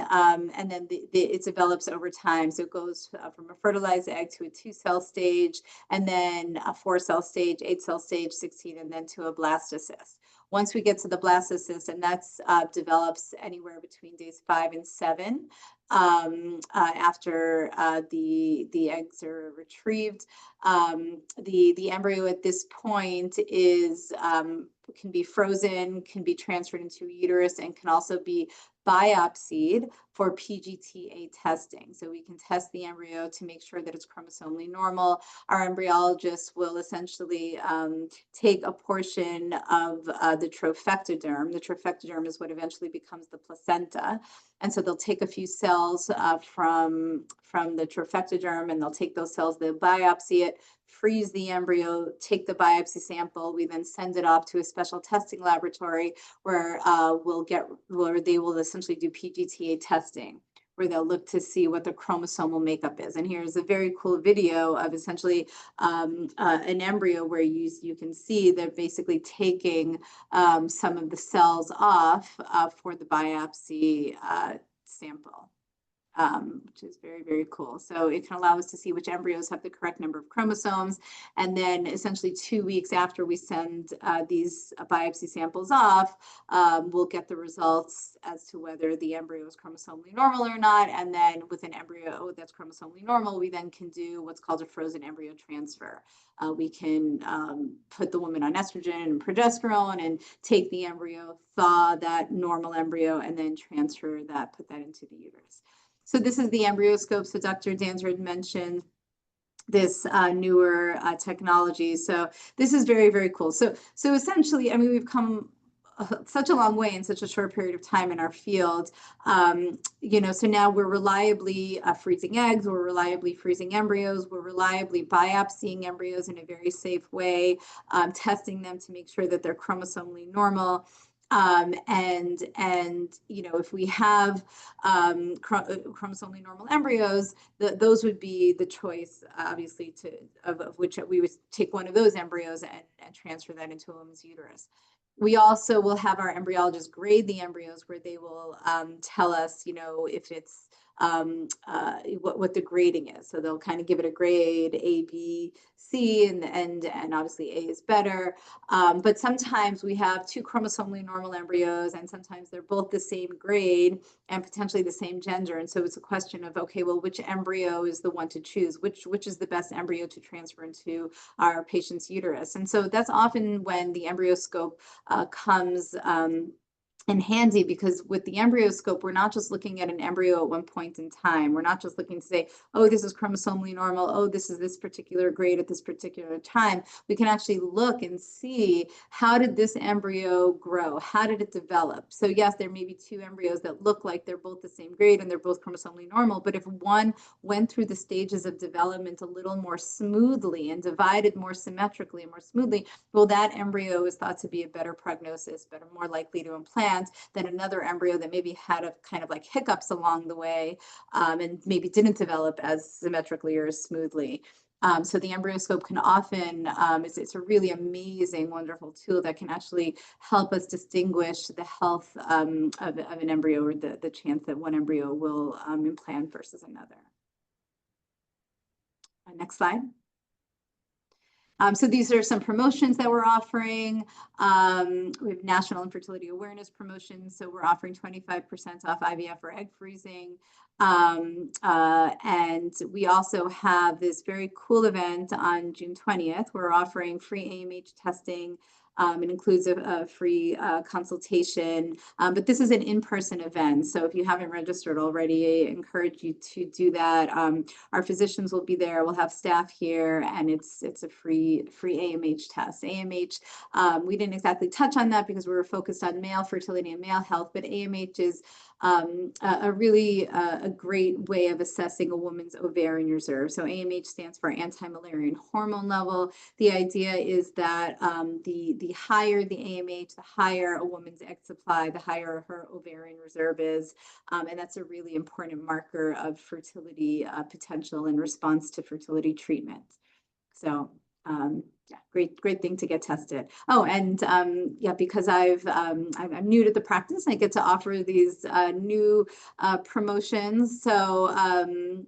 Speaker 2: it develops over time. So it goes from a fertilized egg to a 2-cell stage, and then a 4-cell stage, 8-cell stage, 16, and then to a blastocyst. Once we get to the blastocyst, and that's develops anywhere between days 5 and 7 after the eggs are retrieved. The embryo at this point is can be frozen, can be transferred into a uterus, and can also be biopsied for PGTA testing. So we can test the embryo to make sure that it's chromosomally normal. Our embryologist will essentially take a portion of the trophectoderm. The trophectoderm is what eventually becomes the placenta. And so they'll take a few cells from the trophectoderm, and they'll take those cells, they'll biopsy it, freeze the embryo, take the biopsy sample. We then send it off to a special testing laboratory where they will essentially do PGTA testing, where they'll look to see what the chromosomal makeup is. And here's a very cool video of essentially an embryo where you can see they're basically taking some of the cells off for the biopsy sample. Which is very, very cool. So it can allow us to see which embryos have the correct number of chromosomes. And then essentially 2 weeks after we send these biopsy samples off, we'll get the results as to whether the embryo is chromosomally normal or not. And then with an embryo that's chromosomally normal, we then can do what's called a frozen embryo transfer. We can put the woman on estrogen and progesterone and take the embryo, thaw that normal embryo, and then transfer that, put that into the uterus. So this is the embryoscope. So Dr. Danzer had mentioned this newer technology. So this is very, very cool. So essentially, I mean, we've come such a long way in such a short period of time in our field. So now we're reliably freezing eggs, we're reliably freezing embryos, we're reliably biopsying embryos in a very safe way, testing them to make sure that they're chromosomally normal. If we have chromosomally normal embryos, those would be the choice, obviously, of which we would take one of those embryos and transfer that into a woman's uterus. We also will have our embryologists grade the embryos, where they will tell us, if it's what the grading is. So they'll kind of give it a grade A, B, C, and obviously A is better. But sometimes we have 2 chromosomally normal embryos, and sometimes they're both the same grade and potentially the same gender. And so it's a question of, okay, well, which embryo is the one to choose? Which is the best embryo to transfer into our patient's uterus? And so that's often when the embryoscope comes and handy, because with the embryoscope, we're not just looking at an embryo at one point in time. We're not just looking to say, oh, this is chromosomally normal. Oh, this is this particular grade at this particular time. We can actually look and see, how did this embryo grow? How did it develop? So yes, there may be 2 embryos that look like they're both the same grade and they're both chromosomally normal. But if one went through the stages of development a little more smoothly and divided more symmetrically and more smoothly, well, that embryo is thought to be a better prognosis, better, more likely to implant than another embryo that maybe had a kind of like hiccups along the way, and maybe didn't develop as symmetrically or as smoothly. So the embryoscope can often, it's a really amazing, wonderful tool that can actually help us distinguish the health of an embryo, or the chance that one embryo will implant versus another. Next slide. So these are some promotions that we're offering. We have National Infertility Awareness promotions. So we're offering 25% off IVF or egg freezing. And we also have this very cool event on June 20th. We're offering free AMH testing. It includes a free consultation, but this is an in-person event. So if you haven't registered already, I encourage you to do that. Our physicians will be there. We'll have staff here, and it's a free AMH test. AMH, we didn't exactly touch on that because we were focused on male fertility and male health, but AMH is a really a great way of assessing a woman's ovarian reserve. So AMH stands for anti-Müllerian hormone level. The idea is that the higher the AMH, the higher a woman's egg supply, the higher her ovarian reserve is. And that's a really important marker of fertility potential in response to fertility treatment. So yeah, great thing to get tested. Oh, and yeah, because I'm new to the practice, I get to offer these new promotions. So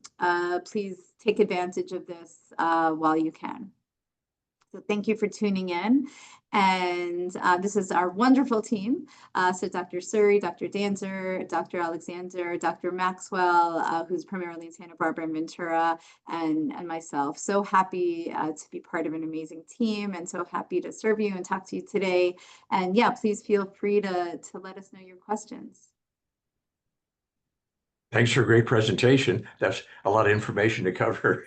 Speaker 2: please take advantage of this while you can. So thank you for tuning in. And this is our wonderful team. So Dr. Suri, Dr. Danzer, Dr. Alexander, Dr. Maxwell, who's primarily in Santa Barbara and Ventura, and myself. So happy to be part of an amazing team, and so happy to serve you and talk to you today. And yeah, please feel free to let us know your questions.
Speaker 1: Thanks for a great presentation. That's a lot of information to cover.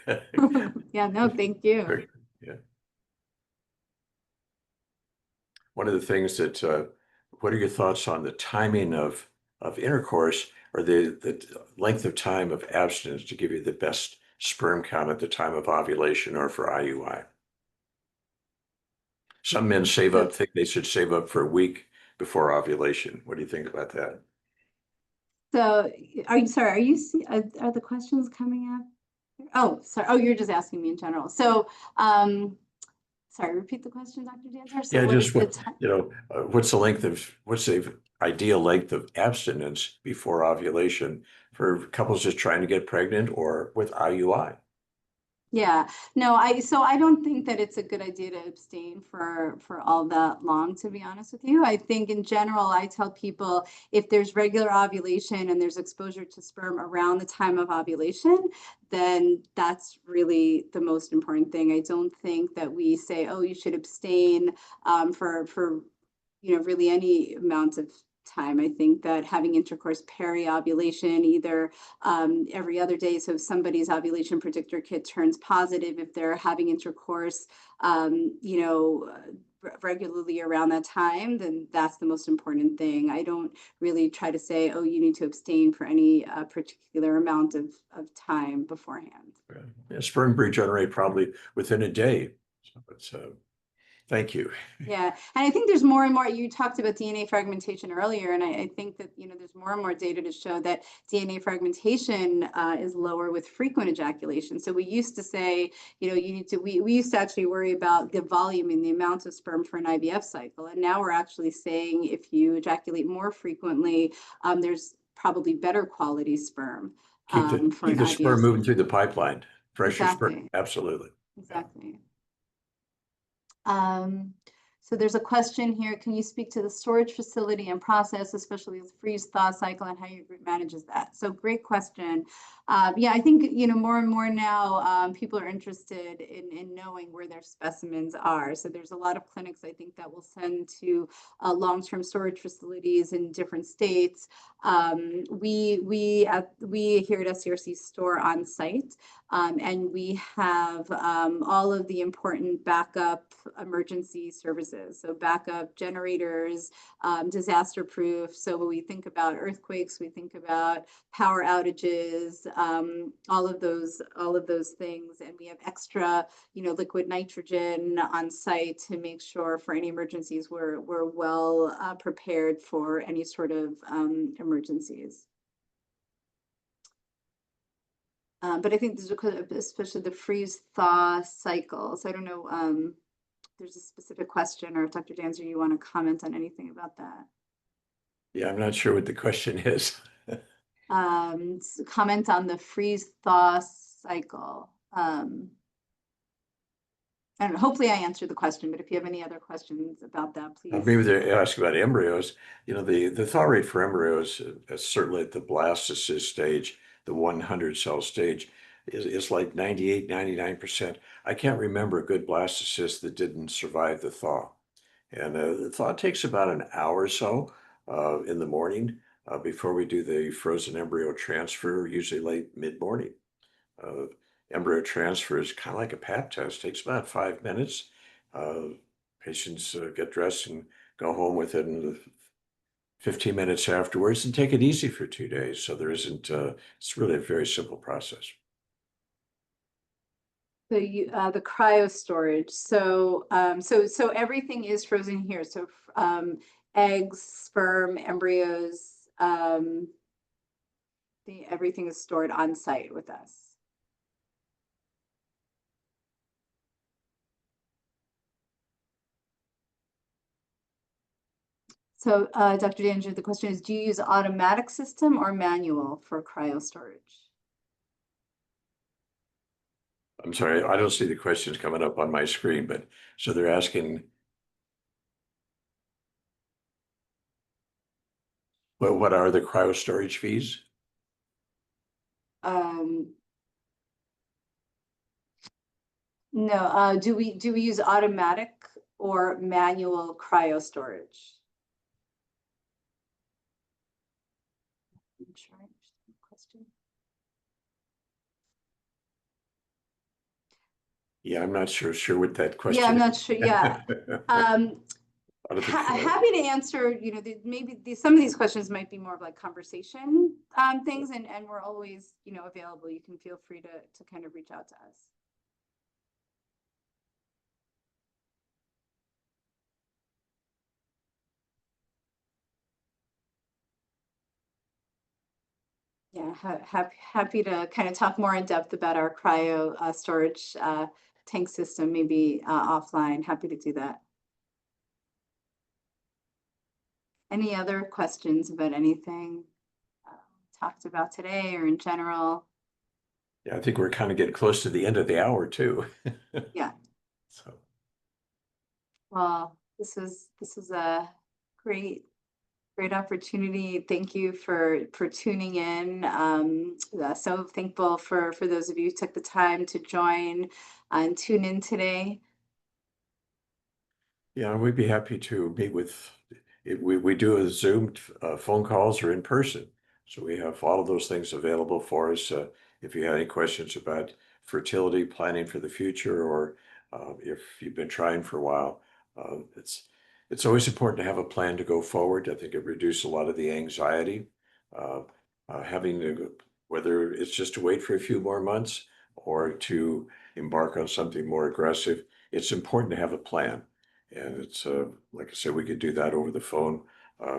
Speaker 2: Yeah, no, thank you.
Speaker 1: Yeah. One of the things that, what are your thoughts on the timing of intercourse, or the length of time of abstinence to give you the best sperm count at the time of ovulation or for IUI? Some men think they should save up for a week before ovulation. What do you think about that?
Speaker 2: So, are you are the questions coming up? Oh, sorry. Oh, you're just asking me in general. So, sorry, repeat the question, Dr. Danzer. So
Speaker 1: Yeah,
Speaker 2: what is
Speaker 1: just
Speaker 2: the
Speaker 1: what,
Speaker 2: time?
Speaker 1: what's the ideal length of abstinence before ovulation for couples just trying to get pregnant or with IUI?
Speaker 2: Yeah, no, so I don't think that it's a good idea to abstain for all that long, to be honest with you. I think in general, I tell people if there's regular ovulation and there's exposure to sperm around the time of ovulation, then that's really the most important thing. I don't think that we say, oh, you should abstain for really any amount of time. I think that having intercourse peri-ovulation, either every other day, so if somebody's ovulation predictor kit turns positive, if they're having intercourse, regularly around that time, then that's the most important thing. I don't really try to say, oh, you need to abstain for any particular amount of time beforehand.
Speaker 1: Yeah, sperm regenerate probably within a day. So it's, thank you.
Speaker 2: Yeah, and I think there's more and more, you talked about DNA fragmentation earlier, and I think that, there's more and more data to show that DNA fragmentation is lower with frequent ejaculation. So we used to say, we used to actually worry about the volume and the amount of sperm for an IVF cycle. And now we're actually saying if you ejaculate more frequently, there's probably better quality sperm
Speaker 1: Keep
Speaker 2: for an
Speaker 1: the
Speaker 2: IVF
Speaker 1: sperm moving
Speaker 2: cycle.
Speaker 1: through the pipeline. Fresher sperm,
Speaker 2: Exactly.
Speaker 1: absolutely.
Speaker 2: Exactly. So there's a question here. Can you speak to the storage facility and process, especially the freeze thaw cycle, and how your group manages that? So great question. Yeah, I think, more and more now people are interested in knowing where their specimens are. So there's a lot of clinics, I think, that will send to long-term storage facilities in different states. We here at SCRC store on site, and we have all of the important backup emergency services. So backup generators, disaster proof. So when we think about earthquakes, we think about power outages, all of those things. And we have extra, liquid nitrogen on site to make sure for any emergencies we're well prepared for any sort of emergencies. But I think there's especially the freeze thaw cycles. I don't know. There's a specific question, or if Dr. Danzer, you want to comment on anything about that?
Speaker 1: Yeah, I'm not sure what the question is.
Speaker 2: Comment on the freeze thaw cycle. I don't know, hopefully I answered the question, but if you have any other questions about that, please.
Speaker 1: Maybe they ask about embryos. The thaw rate for embryos, certainly at the blastocyst stage, the 100 cell stage, is like 98, 99%. I can't remember a good blastocyst that didn't survive the thaw. And the thaw takes about an hour or so in the morning before we do the frozen embryo transfer, usually late mid-morning. Embryo transfer is kind of like a pap test, takes about 5 minutes. Patients get dressed and go home within 15 minutes afterwards and take it easy for 2 days. So there isn't, it's really a very simple process.
Speaker 2: So the cryo storage. So so everything is frozen here. So eggs, sperm, embryos, everything is stored on site with us. So, Dr. Danzer, the question is, do you use automatic system or manual for cryo storage?
Speaker 1: I'm sorry, I don't see the questions coming up on my screen, but so they're asking, well, what are the cryo storage fees?
Speaker 2: Um, no, do we use automatic or manual cryo storage? I'm sure I understand the question.
Speaker 1: Yeah, I'm not sure what that question
Speaker 2: Yeah, I'm
Speaker 1: is.
Speaker 2: not sure. Yeah.
Speaker 1: Out of the floor.
Speaker 2: Happy to answer, maybe some of these questions might be more of like conversation things, and we're always, available. You can feel free to kind of reach out to us. Yeah, happy to kind of talk more in depth about our cryo storage tank system, maybe offline. Happy to do that. Any other questions about anything talked about today or in general?
Speaker 1: Yeah, I think we're kind of getting close to the end of the hour too.
Speaker 2: Yeah.
Speaker 1: So,
Speaker 2: Well, this was a great opportunity. Thank you for tuning in. So thankful for those of you who took the time to join and tune in today.
Speaker 1: yeah, we'd be happy to meet with, we do a Zoom phone calls or in person. So we have all of those things available for us. If you have any questions about fertility, planning for the future, or if you've been trying for a while, it's always important to have a plan to go forward. I think it reduces a lot of the anxiety. Uh, Having to, whether it's just to wait for a few more months or to embark on something more aggressive, it's important to have a plan. And it's, like I said, we could do that over the phone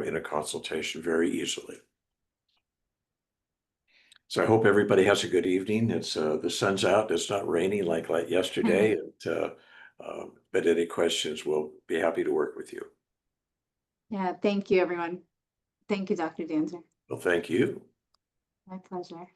Speaker 1: in a consultation very easily. So I hope everybody has a good evening. It's the sun's out. It's not raining like yesterday. But any questions, we'll be happy to work with you.
Speaker 2: Yeah, thank you, everyone. Thank you, Dr. Danzer.
Speaker 1: Well, thank you.
Speaker 2: My pleasure.